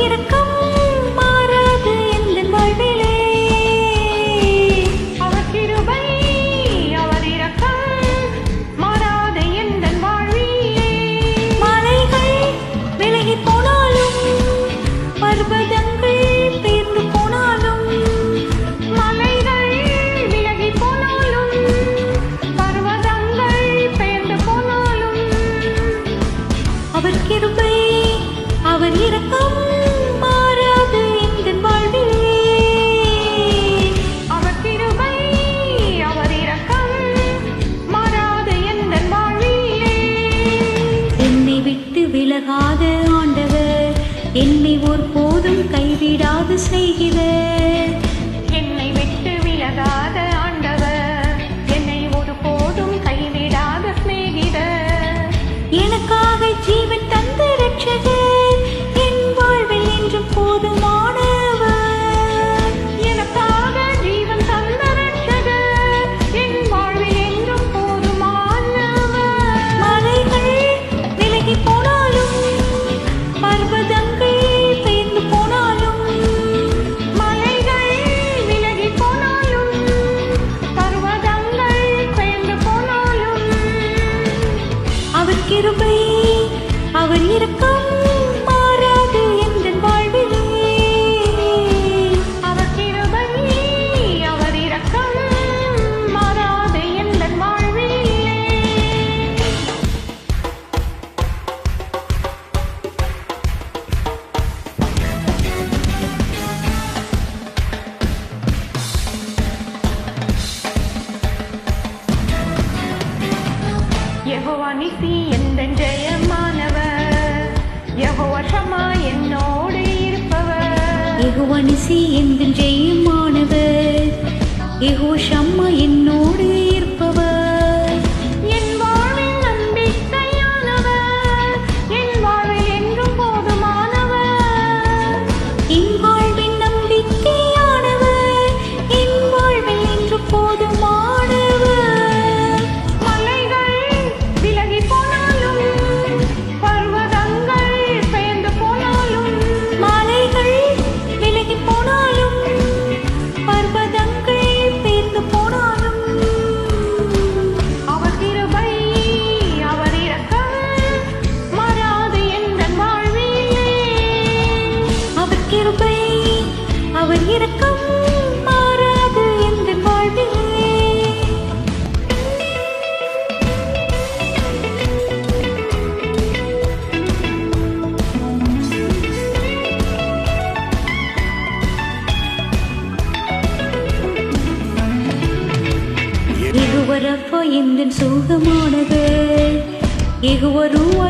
இரக்கம் மாறாது எந்தன் வாழ்விலே. அவர் கிருபை அவர் இரக்கம் மாறாது எந்தன் வாழ்விலே. மலைகள் விலகி போனாலும் பர்வதங்கள் பேர்ந்து போனாலும். மலைகள் விலகி போனாலும் பர்வதங்கள் பெயர்ந்து போனாலும். அவர் கிருபை அவர் இரக்கம் மாறாது எந்தன் வாழ்விலே. அவர் கிருபை அவர் இரக்கம் மாறாது எந்தன் வாழ்விலே. என்னை விட்டு விலகாத ஆண்டவர், என்னை ஒருபோதும் கைவிடாது செய்கிறார். என்னை விட்டு விலகாத ஆண்டவர், என்னை ஒருபோதும் கைவிடாத சிநேகிதர். எனக்காக ஜீவன் தந்த ரட்சகர், என் வாழ்வில் என்றும் போதுமானவர். எனக்காக ஜீவன் தந்த ரட்சகர், என் வாழ்வில் என்றும் போதுமானவர். மலைகள் விலகி போனாலும் பர்வதங்கள் பெயர்ந்து போனாலும். மலைகள் விலகி போனாலும் பர்வதங்கள் பெயர்ந்து போனாலும். அவர் கிருபை அவர் இரக்கம் மாறாது எந்தன் வாழ்விலே. அவர் கிருபை அவர் இரக்கம் மாறாது எந்தன் வாழ்விலே. யெகோவா நிசி எந்தன் ஜெயமானவர், யெகோவா ஷம்மா என்னோடு இருப்பவர். யெகோவா நிசி எந்தன் ஜெயமானவர், யெகோவா ஷம்மா என்னோடு இருப்பவர். என் வாழ்வில் நம்பிக்கையானவர், என் வாழ்வில் என்றும் போதுமானவர். என் வாழ்வின் நம்பிக்கையானவர், என் வாழ்வில் என்று போதுமானவர். மலைகள் விலகி போனாலும் பர்வதங்கள் பெயர்ந்து போனாலும். மலைகள் விலகி போனாலும் பர்வதங்கள் பெயர்ந்து போனாலும். அவர் கிருபை அவர் இரக்கம் மாறாது எந்தன் வாழ்விலே. அவர் கிருபை அவர் இரக்கம் மாறாது எந்தன் வாழ்விலே. யெகோவா ரப்பா எந்தன் சுகமானவர், யெகோவா ரூவா